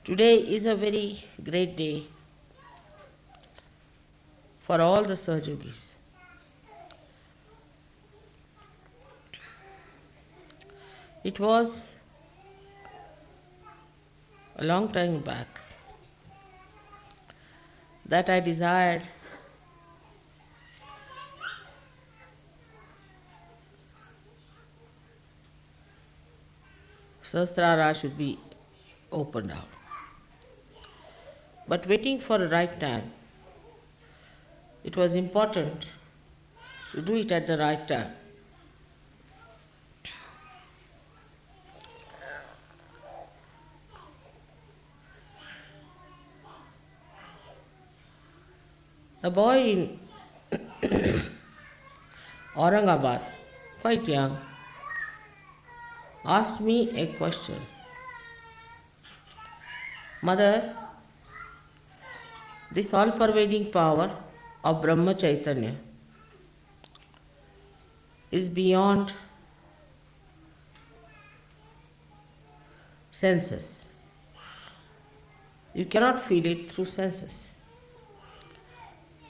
Today is a very great day for all the Sahajogis. It was a long time back that I desired Sahasrara should be opened out. But waiting for the right time, it was important to do it at the right time. A boy in Aurangabad, quite young, asked me a question. Mother, this all-pervading power of Brahma Chaitanya is beyond senses. You cannot feel it through senses.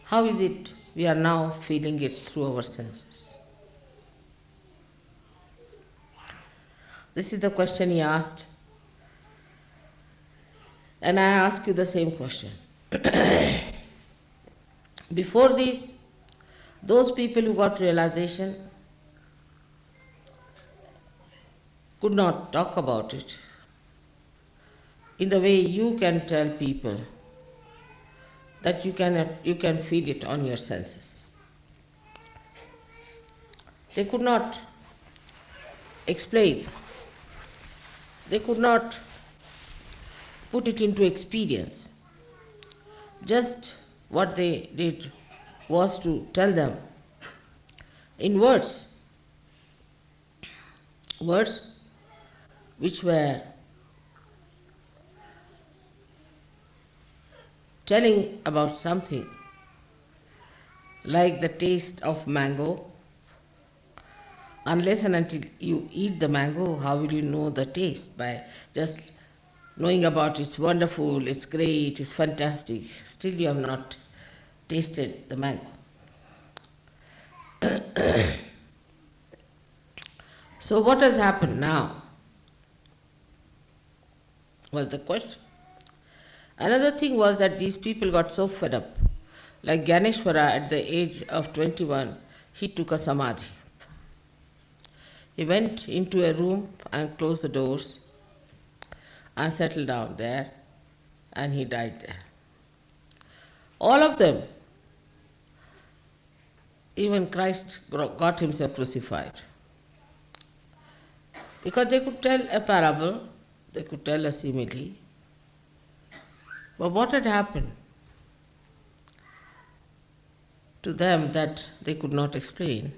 How is it we are now feeling it through our senses? This is the question he asked, and I ask you the same question. Before this, those people who got realization could not talk about it in the way you can tell people that you can feel it on your senses. They could not explain. They could not put it into experience. Just what they did was to tell them in words which were telling about something like the taste of mango. Unless and until you eat the mango, how will you know the taste? By just knowing about it's wonderful, it's great, it's fantastic. Still you have not tasted the mango. So what has happened now was the question. Another thing was that these people got so fed up. Like Ganeshwara, at the age of 21, he took a samadhi. He went into a room and closed the doors and settled down there, and he died there. All of them, even Christ got himself crucified. Because they could tell a parable, they could tell a simile, but what had happened to them that they could not explain,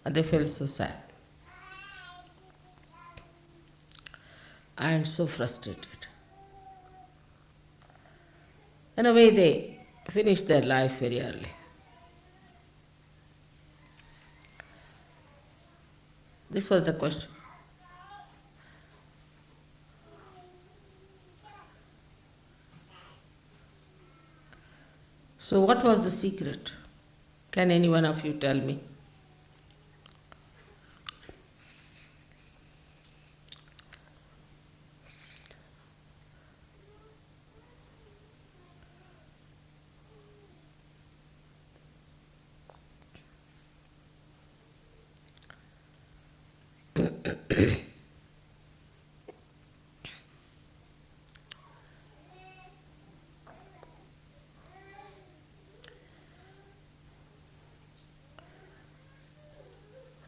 and they felt so sad and so frustrated. In a way, they finished their life very early. This was the question. So what was the secret? Can any one of you tell me?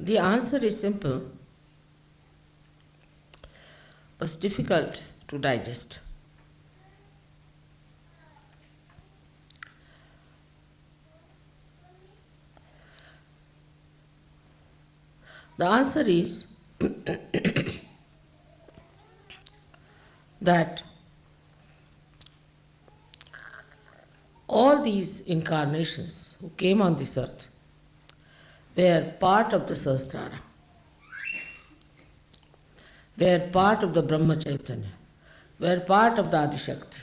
The answer is simple, but difficult to digest. The answer is that all these incarnations who came on this earth were part of the Sahasrara. were part of the Brahma Chaitanya, were part of the Adi Shakti.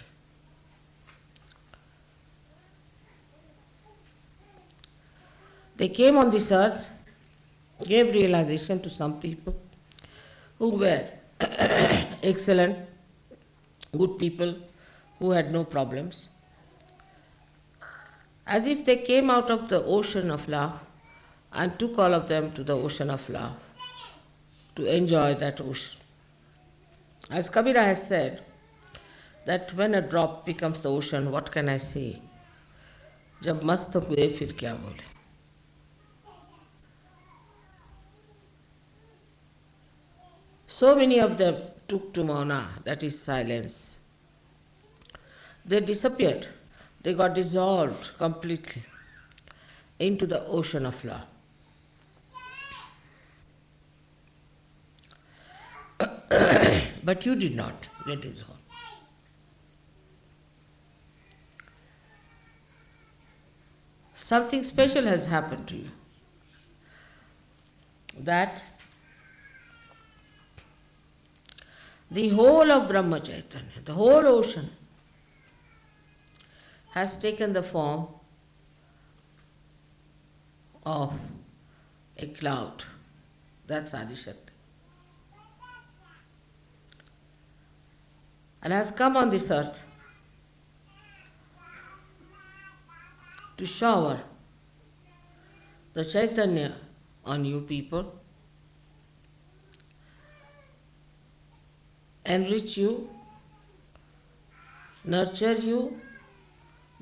They came on this earth, gave realization to some people who were excellent, good people, who had no problems. As if they came out of the ocean of love and took all of them to the ocean of love to enjoy that ocean. As Kabira has said, that when a drop becomes the ocean, what can I say? जब मस्त हुए फिर क्या बोले. So many of them took to mauna, that is silence. They disappeared. They got dissolved completely into the ocean of love. But you did not get dissolved. Something special has happened to you. That the whole of Brahma Chaitanya, the whole ocean, has taken the form of a cloud. That's Adi Shakti. And has come on this earth to shower the Chaitanya on you people, enrich you, nurture you,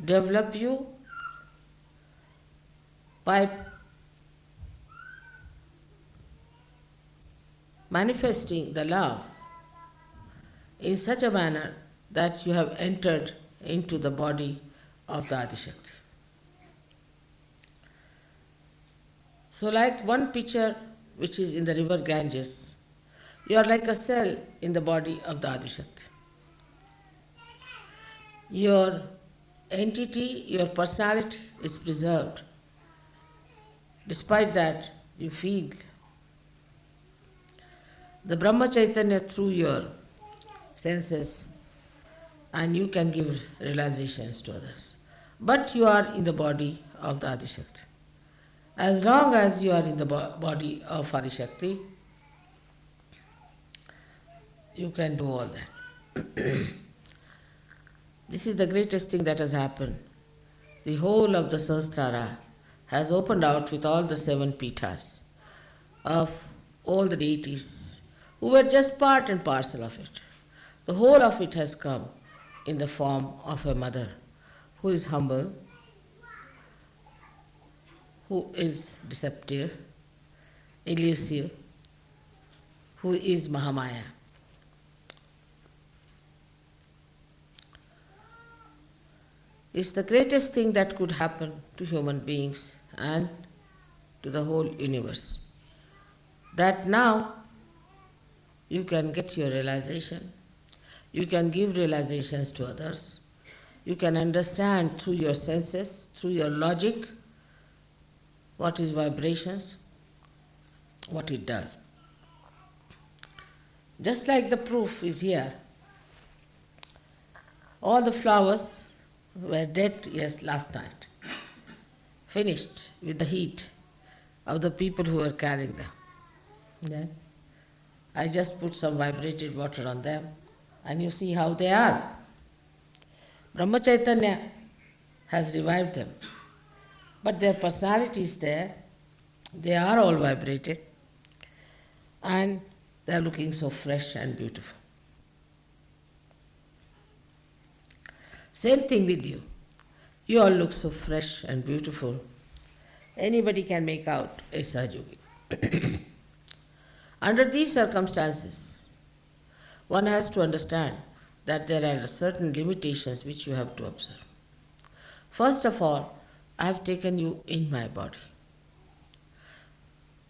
develop you by manifesting the love in such a manner that you have entered into the body of the Adi Shakti. So like one pitcher which is in the river Ganges, you are like a cell in the body of the Adi Shakti. Your entity, your personality is preserved. Despite that, you feel the Brahma Chaitanya through your senses, and you can give realizations to others. But you are in the body of the Adi Shakti. As long as you are in the body of Adi Shakti, you can do all that. This is the greatest thing that has happened. The whole of the Sahasrara has opened out with all the 7 pithas of all the deities who were just part and parcel of it. The whole of it has come in the form of a mother who is humble, who is deceptive, elusive, who is Mahamaya. It's the greatest thing that could happen to human beings and to the whole universe. That now you can get your realization, you can give realizations to others, you can understand through your senses, through your logic, what is vibrations, what it does. Just like the proof is here. All the flowers were dead, yes, last night. Finished with the heat of the people who were carrying them. Then I just put some vibrated water on them and you see how they are. Brahma Chaitanya has revived them. But their personality is there. They are all vibrated and they are looking so fresh and beautiful. Same thing with you. You all look so fresh and beautiful. Anybody can make out a Sahajogi. Under these circumstances, one has to understand that there are certain limitations which you have to observe. First of all, I have taken you in my body.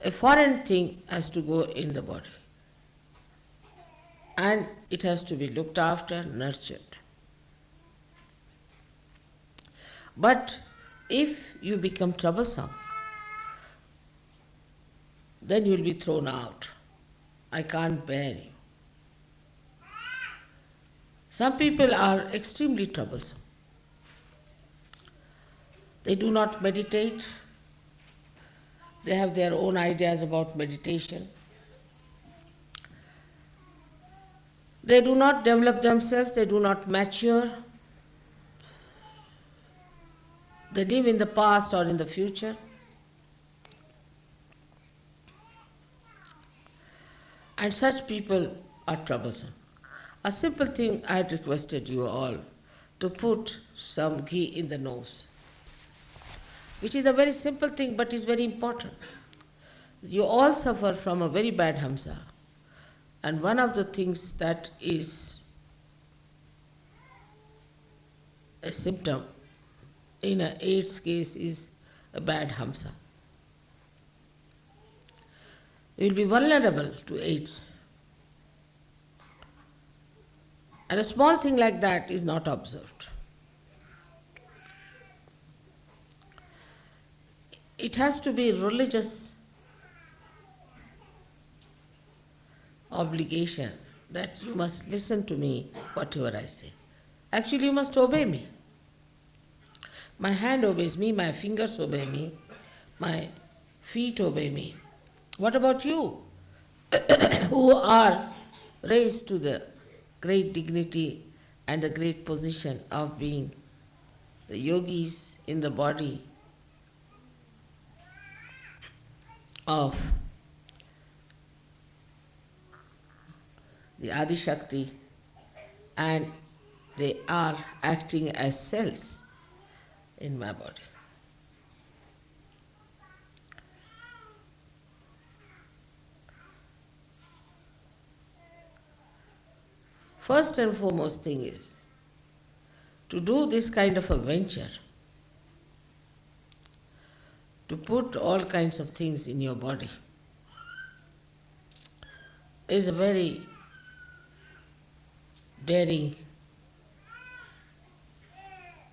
A foreign thing has to go in the body. And it has to be looked after, nurtured. But if you become troublesome, then you will be thrown out. I can't bear you. Some people are extremely troublesome. They do not meditate. They have their own ideas about meditation. They do not develop themselves, they do not mature. They live in the past or in the future. And such people are troublesome. A simple thing I had requested you all to put some ghee in the nose, which is a very simple thing but is very important. You all suffer from a very bad hamsa. And one of the things that is a symptom in an AIDS case is a bad hamsa. You will be vulnerable to AIDS. And a small thing like that is not observed. It has to be religious obligation that you must listen to me, whatever I say. Actually, you must obey me. My hand obeys me, my fingers obey me, my feet obey me. What about you, who are raised to the great dignity and the great position of being the yogis in the body of the Adi Shakti, and they are acting as cells in my body. First and foremost thing is to do this kind of a venture, to put all kinds of things in your body, is a very daring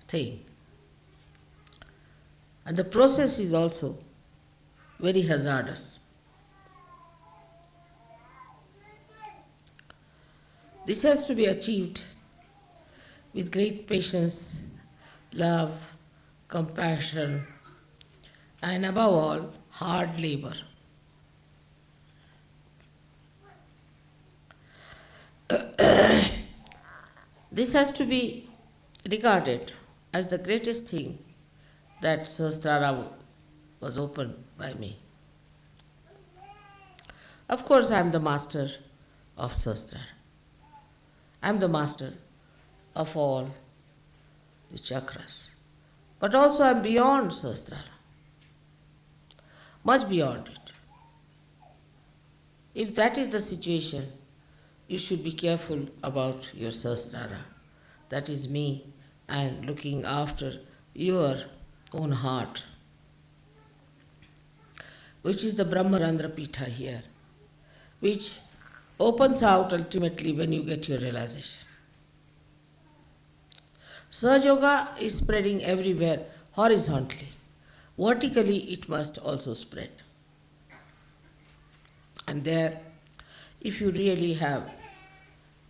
thing. And the process is also very hazardous. This has to be achieved with great patience, love, compassion, and above all, hard labor. This has to be regarded as the greatest thing that Sahasrara was opened by me. Of course, I am the master of Sahasrara. I am the master of all the chakras. But also I am beyond Sahasrara, much beyond it. If that is the situation, you should be careful about your Sahasrara. That is me, and looking after your own heart, which is the Brahmarandra Pitha here, which opens out ultimately when you get your realization. Sahaja Yoga is spreading everywhere horizontally. Vertically it must also spread. And there, if you really have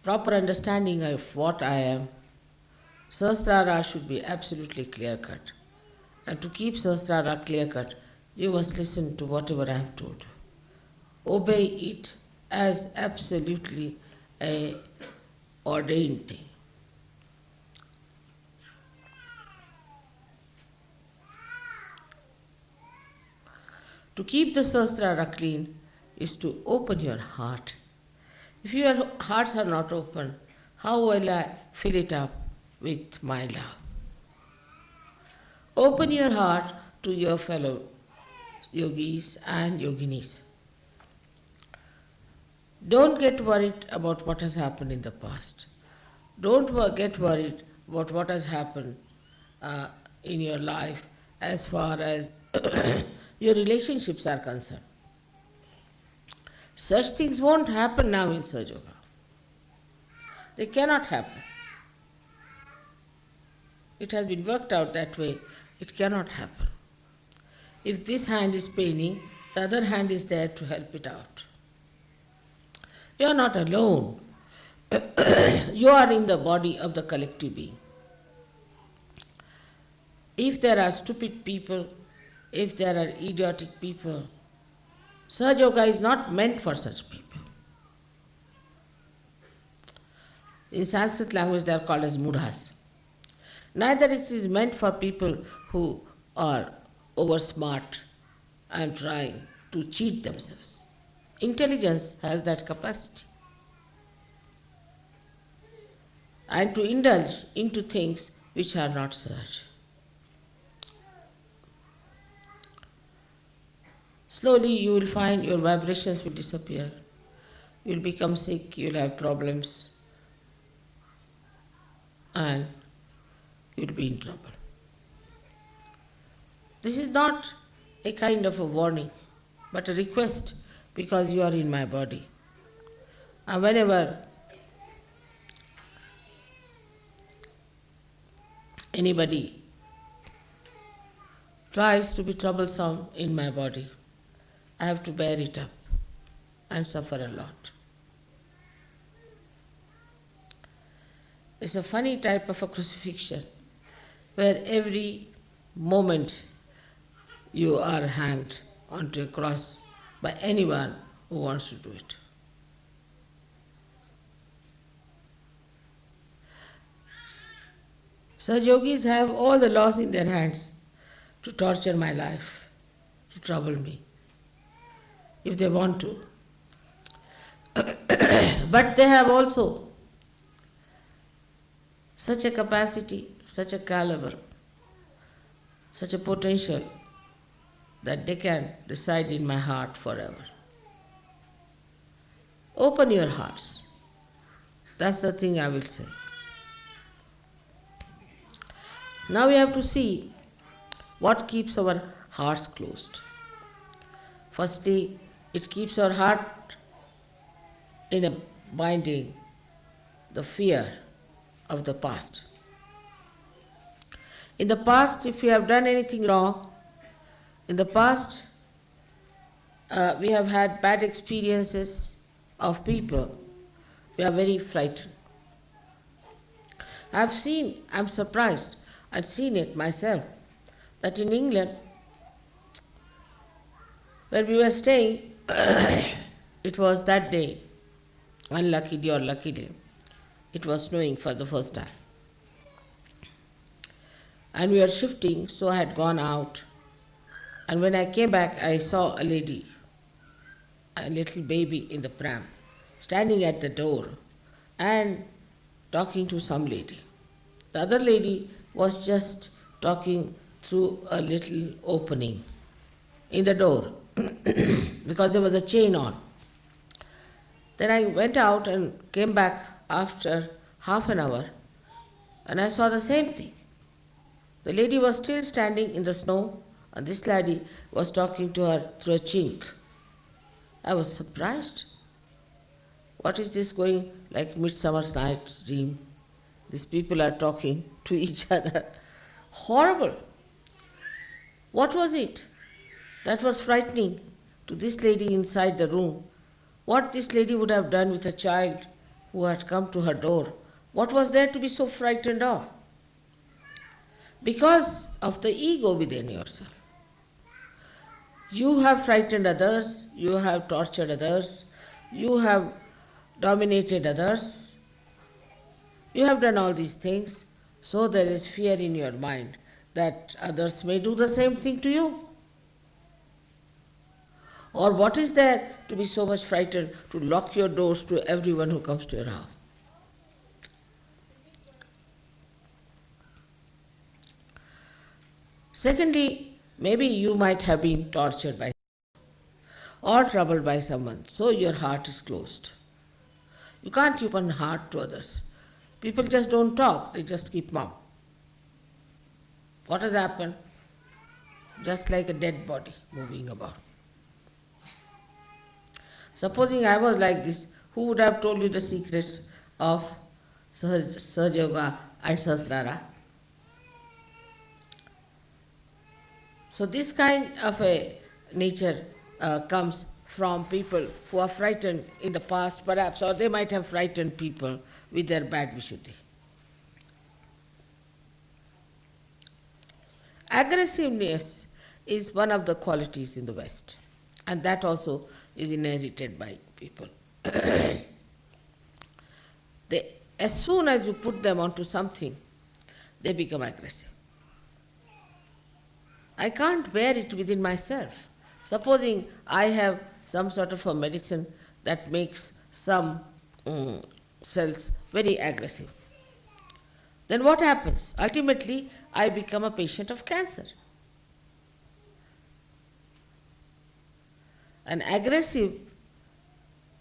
proper understanding of what I am, Sahasrara should be absolutely clear-cut. And to keep Sahasrara clear-cut, you must listen to whatever I have told you. Obey it as absolutely a ordained thing. To keep the Sahasrara clean is to open your heart. If your hearts are not open, how will I fill it up with my love? Open your heart to your fellow yogis and yoginis. Don't get worried about what has happened in the past. Don't get worried about what has happened in your life as far as your relationships are concerned. Such things won't happen now in Sahaja Yoga. They cannot happen. It has been worked out that way. It cannot happen. If this hand is paining, the other hand is there to help it out. You are not alone. You are in the body of the collective being. If there are stupid people, if there are idiotic people, Sahaja Yoga is not meant for such people. In Sanskrit language they are called as mudhas. Neither it is meant for people who are oversmart and trying to cheat themselves. Intelligence has that capacity. And to indulge into things which are not such. Slowly you will find your vibrations will disappear. You will become sick, you will have problems, and you will be in trouble. This is not a kind of a warning, but a request, because you are in my body. And whenever anybody tries to be troublesome in my body, I have to bear it up and suffer a lot. It's a funny type of a crucifixion where every moment you are hanged onto a cross by anyone who wants to do it. Such yogis have all the laws in their hands to torture my life, to trouble me, if they want to. But they have also such a capacity, such a caliber, such a potential that they can reside in my heart forever. Open your hearts. That's the thing I will say. Now we have to see what keeps our hearts closed. Firstly, it keeps our heart in a binding, the fear of the past. In the past, if we have done anything wrong, in the past we have had bad experiences of people, we are very frightened. I'm surprised, I've seen it myself, that in England, where we were staying, it was that day, unluckily or luckily, it was snowing for the first time. And we were shifting, so I had gone out. And when I came back, I saw a lady, a little baby in the pram, standing at the door and talking to some lady. The other lady was just talking through a little opening in the door because there was a chain on. Then I went out and came back after half an hour and I saw the same thing. The lady was still standing in the snow and this lady was talking to her through a chink. I was surprised. What is this going like Midsummer's Night's Dream? These people are talking to each other. Horrible. What was it that was frightening to this lady inside the room? What this lady would have done with a child who had come to her door? What was there to be so frightened of? Because of the ego within yourself. You have frightened others, you have tortured others, you have dominated others, you have done all these things, so there is fear in your mind that others may do the same thing to you. Or what is there to be so much frightened to lock your doors to everyone who comes to your house? Secondly, maybe you might have been tortured by or troubled by someone, so your heart is closed. You can't open heart to others. People just don't talk, they just keep mum. What has happened? Just like a dead body moving about. Supposing I was like this, who would have told you the secrets of Sahaja Yoga and Sahasrara? So this kind of a nature comes from people who are frightened in the past, perhaps, or they might have frightened people with their bad Vishuddhi. Aggressiveness is one of the qualities in the West, and that also is inherited by people. As soon as you put them onto something, they become aggressive. I can't bear it within myself. Supposing I have some sort of a medicine that makes some cells very aggressive, then what happens? Ultimately, I become a patient of cancer. An aggressive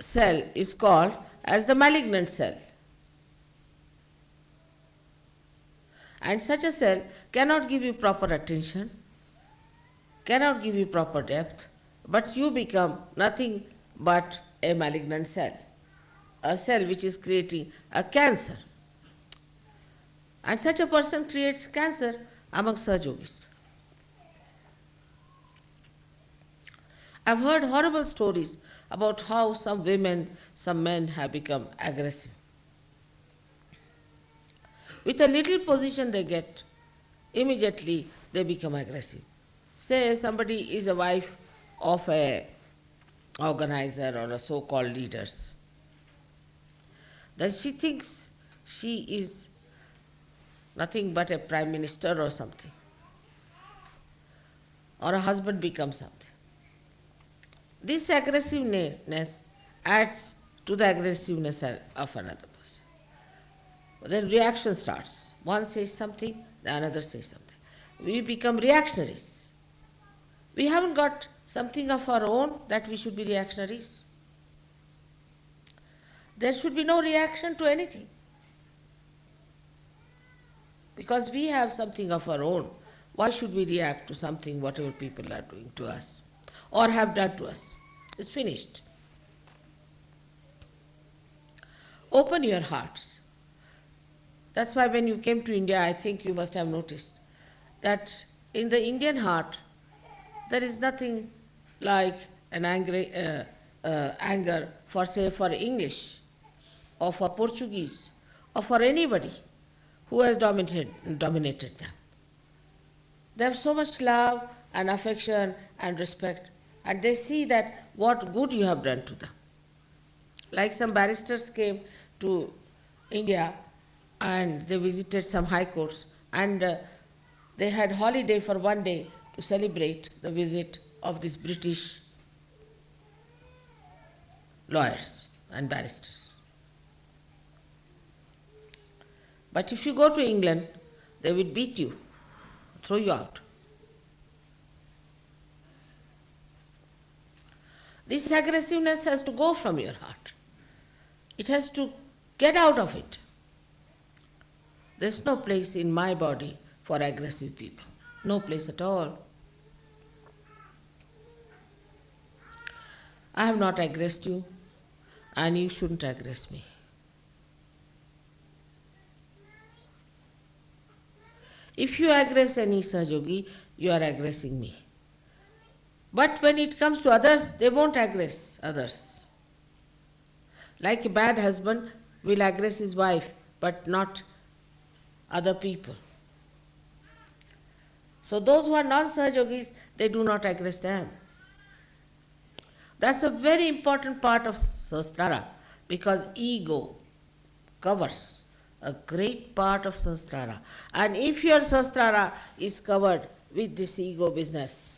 cell is called as the malignant cell. And such a cell cannot give you proper attention, cannot give you proper depth, but you become nothing but a malignant cell, a cell which is creating a cancer. And such a person creates cancer among Sahajogis. I've heard horrible stories about how some women, some men have become aggressive. With a little position they get, immediately they become aggressive. Say somebody is a wife of a organizer or a so-called leaders. Then she thinks she is nothing but a prime minister or something. Or a husband becomes something. This aggressiveness adds to the aggressiveness of another person. Then reaction starts. One says something, the another says something. We become reactionaries. We haven't got something of our own that we should be reactionaries. There should be no reaction to anything. Because we have something of our own, why should we react to something, whatever people are doing to us or have done to us? It's finished. Open your hearts. That's why when you came to India, I think you must have noticed that in the Indian heart, there is nothing like an anger for, say, for English or for Portuguese or for anybody who has dominated them. They have so much love and affection and respect, and they see that what good you have done to them. Like some barristers came to India and they visited some high courts, and they had holiday for one day to celebrate the visit of these British lawyers and barristers. But if you go to England, they will beat you, throw you out. This aggressiveness has to go from your heart. It has to get out of it. There's no place in my body for aggressive people. No place at all. I have not aggressed you, and you shouldn't aggress me. If you aggress any Sahajogi, you are aggressing me. But when it comes to others, they won't aggress others. Like a bad husband will aggress his wife, but not other people. So those who are non-Sahajogis, they do not aggress them. That's a very important part of Sahasrara, because ego covers a great part of Sahasrara. And if your Sahasrara is covered with this ego business,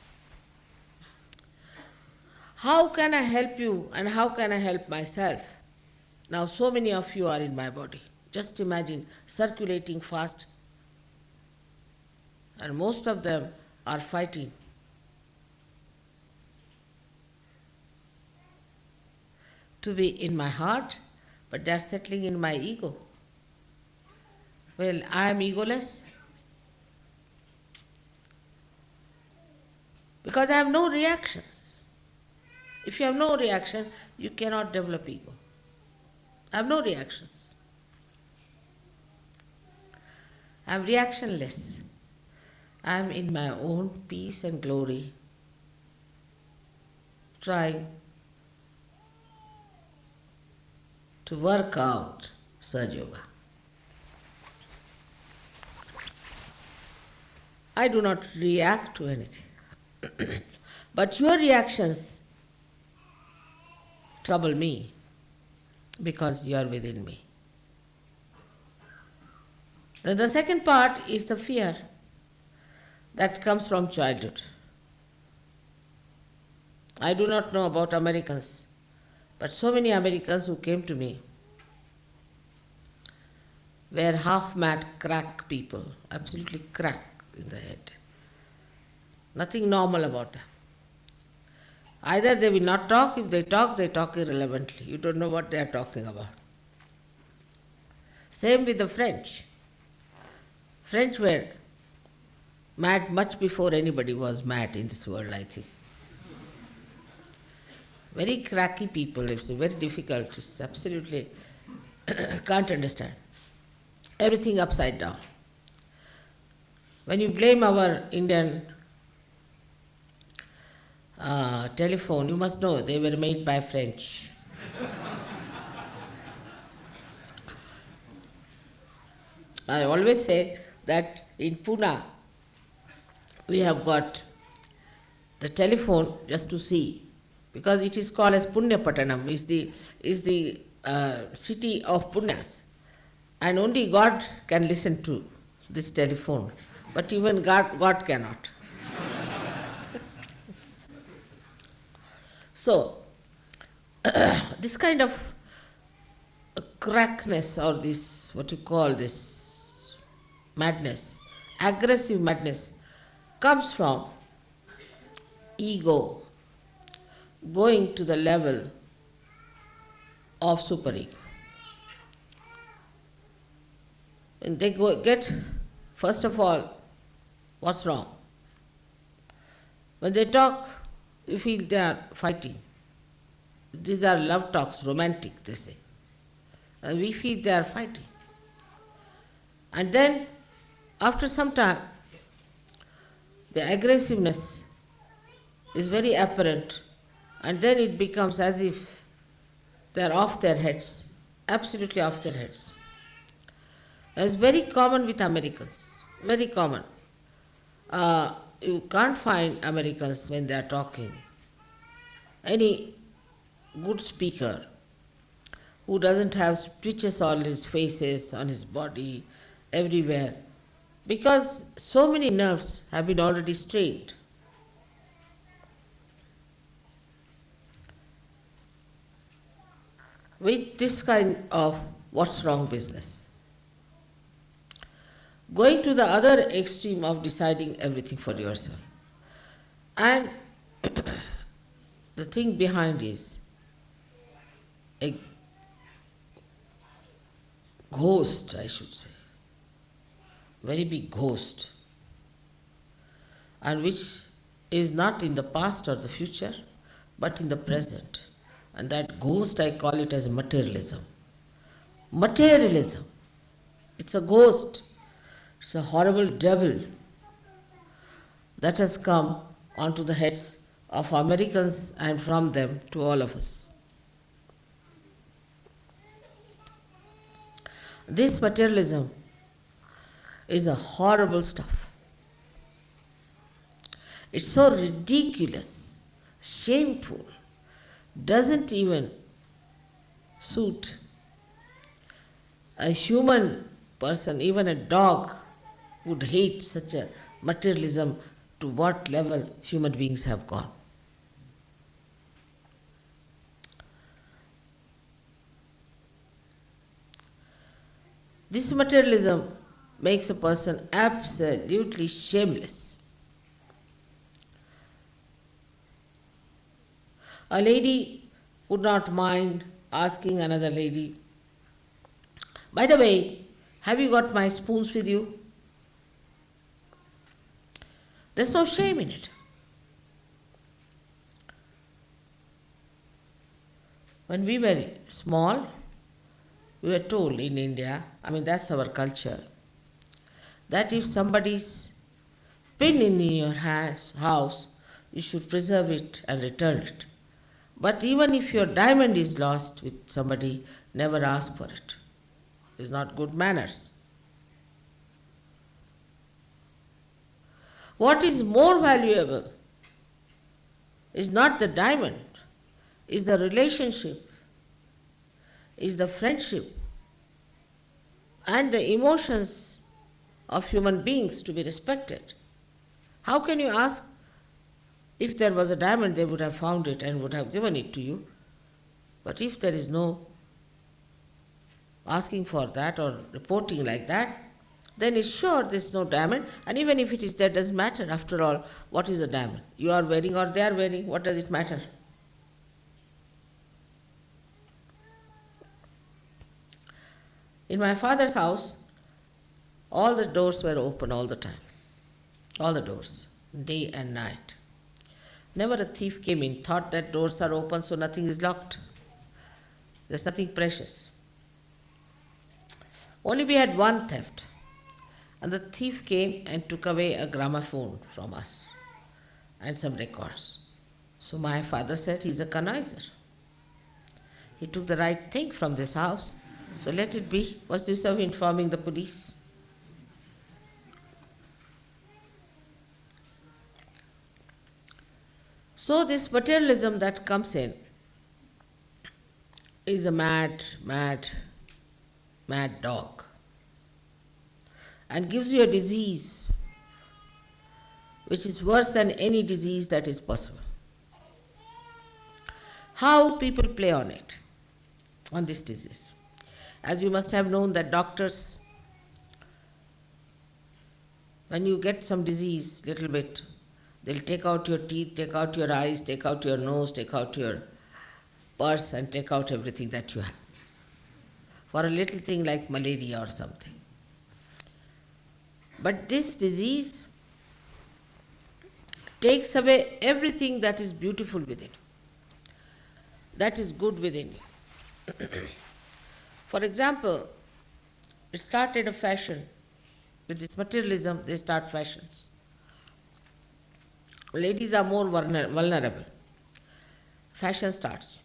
how can I help you and how can I help myself? Now so many of you are in my body. Just imagine circulating fast, and most of them are fighting. To be in my heart, but they are settling in my ego. Well, I am egoless because I have no reactions. If you have no reaction, you cannot develop ego. I have no reactions. I am reactionless. I am in my own peace and glory, trying to work out Surge Yoga. I do not react to anything. But your reactions trouble me because you are within me. Then the second part is the fear that comes from childhood. I do not know about Americans, but so many Americans who came to me were half-mad crack people, absolutely crack in the head. Nothing normal about them. Either they will not talk, if they talk irrelevantly. You don't know what they are talking about. Same with the French. French were mad much before anybody was mad in this world, I think. Very cracky people, it's very difficult, it's absolutely can't understand. Everything upside down. When you blame our Indian telephone, you must know they were made by French. I always say that in Pune we have got the telephone just to see, because it is called as Punyapatanam, is the city of Punyas, and only God can listen to this telephone, but even God cannot. So, this kind of crackness, or this, what you call this madness, aggressive madness, comes from ego going to the level of superego. When they get, first of all, what's wrong? When they talk, you feel they are fighting. These are love talks, romantic, they say. And we feel they are fighting. And then, after some time, the aggressiveness is very apparent, and then it becomes as if they are off their heads, absolutely off their heads. It's very common with Americans, very common. You can't find Americans when they are talking any good speaker who doesn't have twitches on his faces, on his body, everywhere, because so many nerves have been already strained. With this kind of what's wrong business. Going to the other extreme of deciding everything for yourself. And the thing behind is a ghost, I should say, very big ghost, and which is not in the past or the future, but in the present. And that ghost, I call it as materialism. Materialism. It's a ghost. It's a horrible devil that has come onto the heads of Americans and from them to all of us. This materialism is a horrible stuff. It's so ridiculous, shameful, doesn't even suit a human person. Even a dog would hate such a materialism, to what level human beings have gone. This materialism makes a person absolutely shameless. A lady would not mind asking another lady, "By the way, have you got my spoons with you?" There's no shame in it. When we were small, we were told in India, that's our culture, that if somebody's pin in your house, you should preserve it and return it. But even if your diamond is lost with somebody, Never ask for it. It's not good manners. What is more valuable is not the diamond, is the relationship, is the friendship, and the emotions of human beings to be respected. How can you ask? If there was a diamond, they would have found it and would have given it to you. But if there is no asking for that or reporting like that, then it's sure there's no diamond. And even if it is there, doesn't matter. After all, what is a diamond? You are wearing or they are wearing, what does it matter? In my father's house, all the doors were open all the time. All the doors, day and night. Never a thief came in, thought that doors are open so nothing is locked. There's nothing precious. Only we had one theft. And the thief came and took away a gramophone from us and some records. So my father said, he's a conniser. He took the right thing from this house, so let it be. What's the use of informing the police? So this materialism that comes in is a mad dog and gives you a disease which is worse than any disease that is possible. How people play on it, on this disease. As you must have known that doctors, when you get some disease, little bit, they'll take out your teeth, take out your eyes, take out your nose, take out your purse and take out everything that you have. For a little thing like malaria or something. But this disease takes away everything that is beautiful within, that is good within you. For example, it started a fashion. With this materialism, they start fashions. Ladies are more vulnerable. Fashion starts.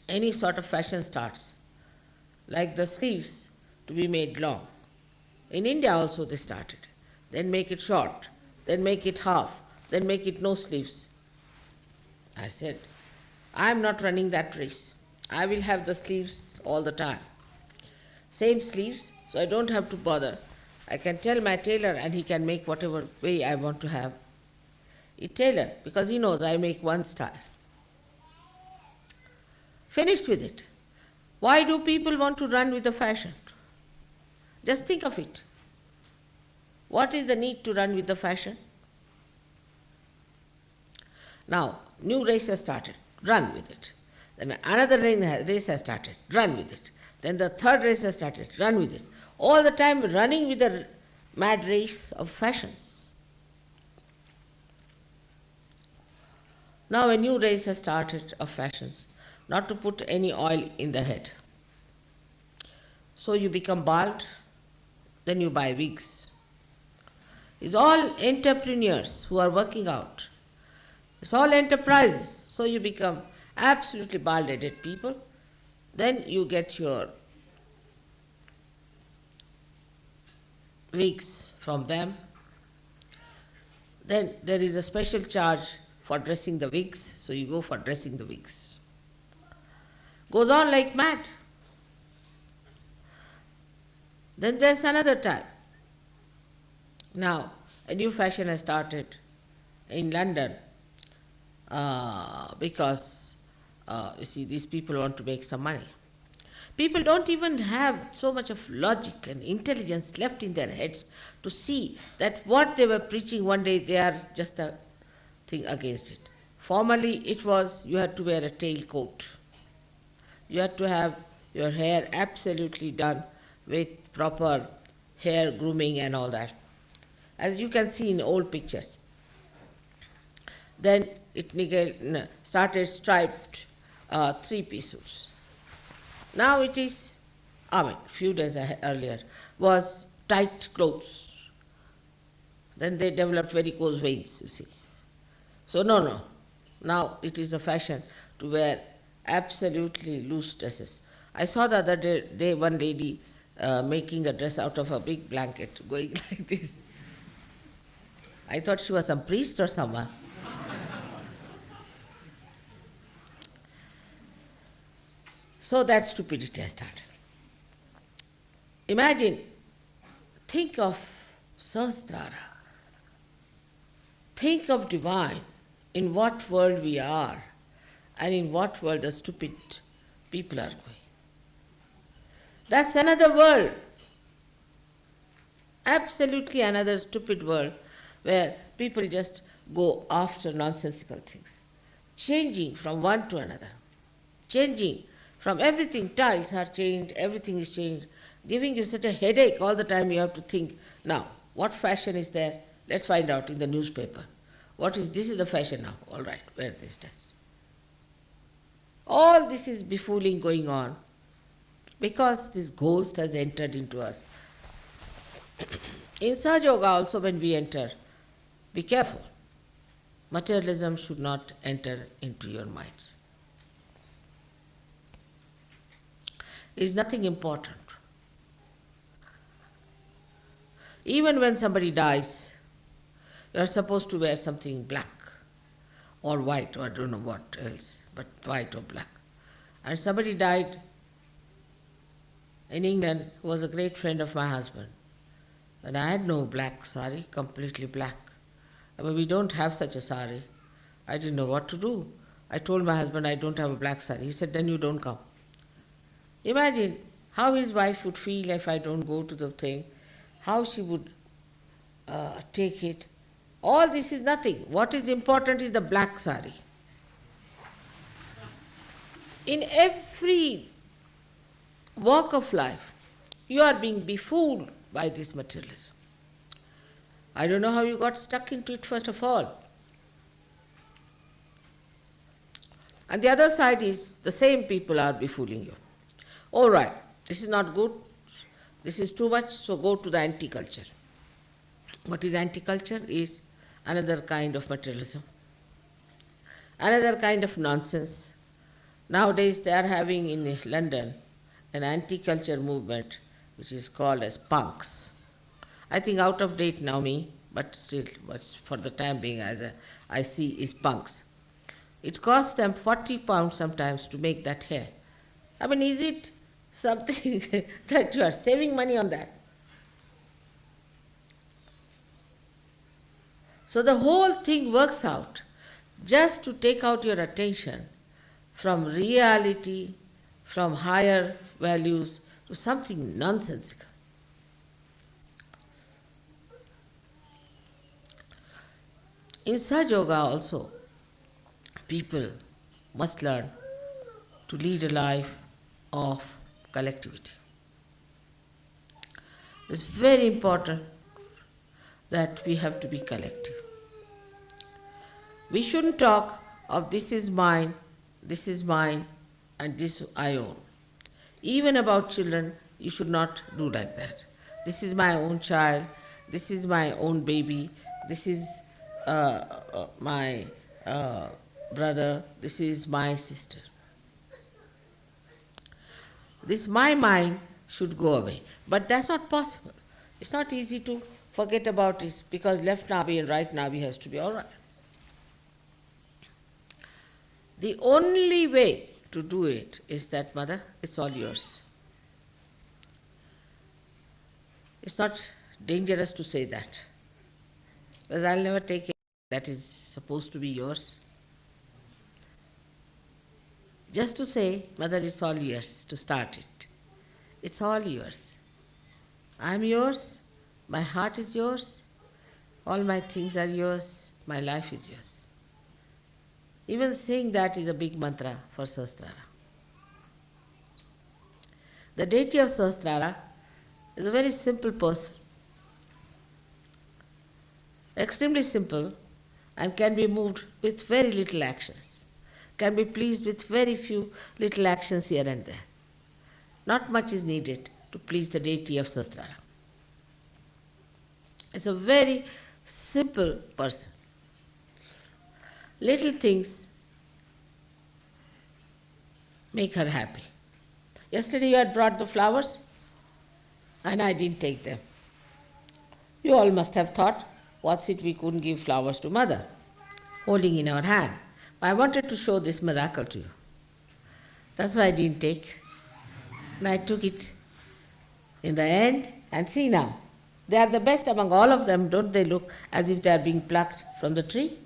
Any sort of fashion starts. Like the sleeves to be made long. In India also they started. Then make it short, then make it half, then make it no sleeves. I said, I am not running that race. I will have the sleeves all the time. Same sleeves, so I don't have to bother. I can tell my tailor and he can make whatever way I want to have it tailored, because he knows I make one style. Finished with it. Why do people want to run with the fashion? Just think of it. What is the need to run with the fashion? Now, new race has started, run with it. Then another race has started, run with it. Then the third race has started, run with it. All the time running with the mad race of fashions. Now a new race has started of fashions, not to put any oil in the head. So you become bald, then you buy wigs. It's all entrepreneurs who are working out. It's all enterprises. So you become absolutely bald-headed people. Then you get your wigs from them. Then there is a special charge for dressing the wigs, so you go for dressing the wigs. Goes on like mad. Then there's another type. Now, a new fashion has started in London because, you see, these people want to make some money. People don't even have so much of logic and intelligence left in their heads to see that what they were preaching one day, they are just a thing against it. Formerly, it was you had to wear a tailcoat. You had to have your hair absolutely done with proper hair grooming and all that, as you can see in old pictures. Then it started striped three-piece suits. Now it is, few days earlier, was tight clothes. Then they developed varicose veins, you see. So now it is a fashion to wear absolutely loose dresses. I saw the other day one lady making a dress out of a big blanket, going like this. I thought she was some priest or someone. So that stupidity has started. Imagine, think of Sahasrara. Think of divine, in what world we are and in what world the stupid people are going. That's another world. Absolutely another stupid world where people just go after nonsensical things. Changing from one to another. Changing from everything, tiles are changed, everything is changed, giving you such a headache all the time you have to think, now, what fashion is there? Let's find out in the newspaper. This is the fashion now, all right, wear this dress. All this is befooling going on because this ghost has entered into us. In Sahaja Yoga also when we enter, be careful. Materialism should not enter into your minds. It is nothing important. Even when somebody dies, you are supposed to wear something black or white, or I don't know what else, but white or black. And somebody died in England who was a great friend of my husband. And I had no black sari, completely black. I mean, we don't have such a sari. I didn't know what to do. I told my husband I don't have a black sari. He said, then you don't come. Imagine how his wife would feel if I don't go to the thing, how she would take it. All this is nothing. What is important is the black sari. In every walk of life, you are being befooled by this materialism. I don't know how you got stuck into it first of all. And the other side is the same people are befooling you. All right, this is not good, this is too much, so go to the anti-culture. What is anti-culture? Is another kind of materialism, another kind of nonsense. Nowadays they are having in London an anti-culture movement which is called as punks. I think out of date now but still, for the time being I see is punks. It costs them £40 sometimes to make that hair. I mean, is it something that you are saving money on that? So the whole thing works out just to take out your attention from reality, from higher values to something nonsensical. In Sahaja Yoga also, people must learn to lead a life of collectivity. It's very important that we have to be collective. We shouldn't talk of this is mine, and this I own. Even about children, you should not do like that. This is my own child, this is my own baby, this is my brother, this is my sister. This my mind should go away. But that's not possible. It's not easy to forget about it because left nabi and right nabi has to be all right. The only way to do it is that, mother, it's all yours. It's not dangerous to say that. Because I'll never take it. That is supposed to be yours. Just to say, mother, it's all yours, to start it. It's all yours. I'm yours, my heart is yours, all my things are yours, my life is yours. Even saying that is a big mantra for Sahasrara. The deity of Sahasrara is a very simple person, extremely simple, and can be moved with very little actions, can be pleased with very few little actions here and there. Not much is needed to please the deity of Sahasrara. It's a very simple person. Little things make her happy. Yesterday you had brought the flowers and I didn't take them. You all must have thought, what's it we couldn't give flowers to mother, holding in our hand. I wanted to show this miracle to you. That's why I didn't take. And I took it in the end, and see now, they are the best among all of them. Don't they look as if they are being plucked from the tree?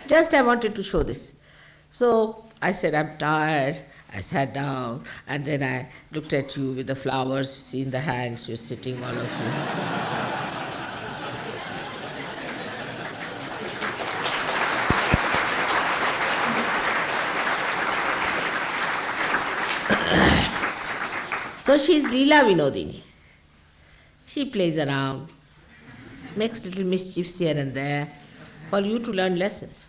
Just I wanted to show this. So I said, I'm tired. I sat down, and then I looked at you with the flowers, see in the hands, you're sitting, all of you. So she is Leela Vinodini. She plays around, makes little mischiefs here and there for you to learn lessons.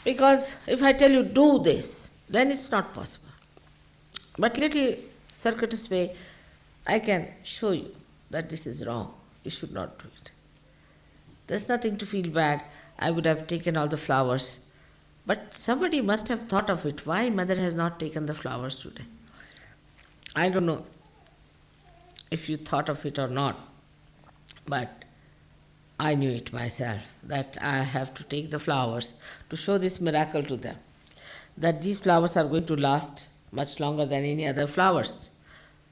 Because if I tell you do this, then it's not possible. But little circuitous way, I can show you that this is wrong. You should not do it. There's nothing to feel bad. I would have taken all the flowers. But somebody must have thought of it. Why mother has not taken the flowers today? I don't know if you thought of it or not, but I knew it myself, that I have to take the flowers to show this miracle to them, that these flowers are going to last much longer than any other flowers,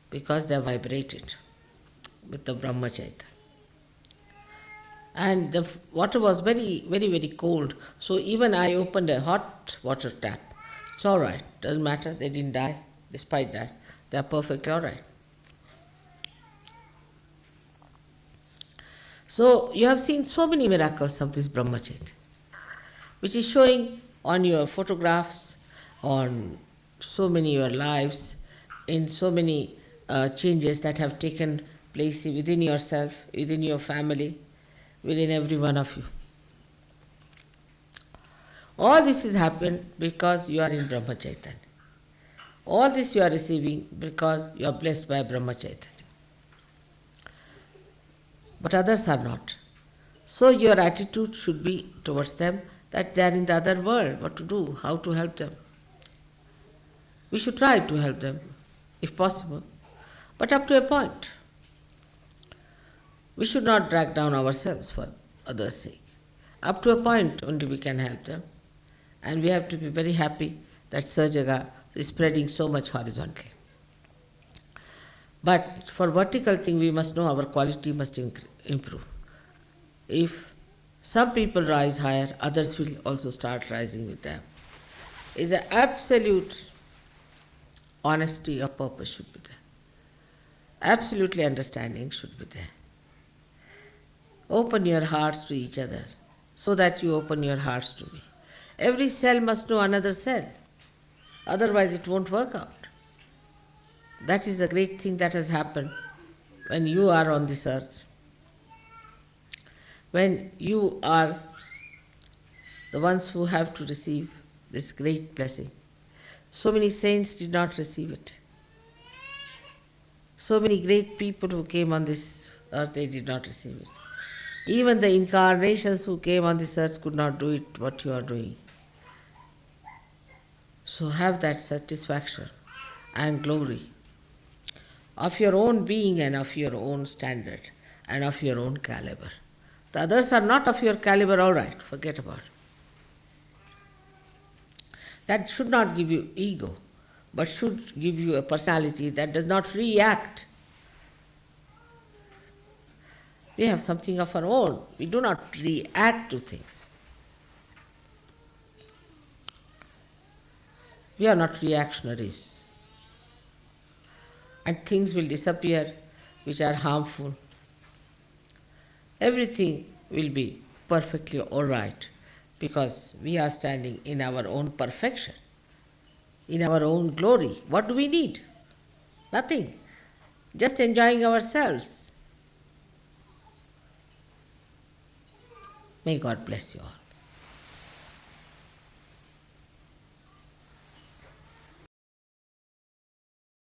because they are vibrated with the Brahmacharya. And the water was very, very, very cold, so even I opened a hot water tap. It's all right, doesn't matter, they didn't die, despite that. They are perfectly all right. So you have seen so many miracles of this Brahmacharya, which is showing on your photographs, on so many your lives, in so many changes that have taken place within yourself, within your family, within every one of you. All this has happened because you are in Brahmacharya. All this you are receiving because you are blessed by Brahmacharya. But others are not. So your attitude should be towards them that they are in the other world, what to do, how to help them. We should try to help them, if possible, but up to a point. We should not drag down ourselves for others' sake. Up to a point only we can help them. And we have to be very happy that Sahajaga is spreading so much horizontally. But for vertical thing, we must know our quality must improve. If some people rise higher, others will also start rising with them. Is an absolute honesty of purpose should be there. Absolutely understanding should be there. Open your hearts to each other so that you open your hearts to me. Every cell must know another cell. Otherwise it won't work out. That is the great thing that has happened when you are on this earth. When you are the ones who have to receive this great blessing. So many saints did not receive it. So many great people who came on this earth, they did not receive it. Even the incarnations who came on this earth could not do it what you are doing. So have that satisfaction and glory of your own being and of your own standard and of your own caliber. The others are not of your caliber, all right, forget about it. That should not give you ego, but should give you a personality that does not react. We have something of our own. We do not react to things. We are not reactionaries. And things will disappear which are harmful. Everything will be perfectly all right because we are standing in our own perfection, in our own glory. What do we need? Nothing. Just enjoying ourselves. May God bless you all.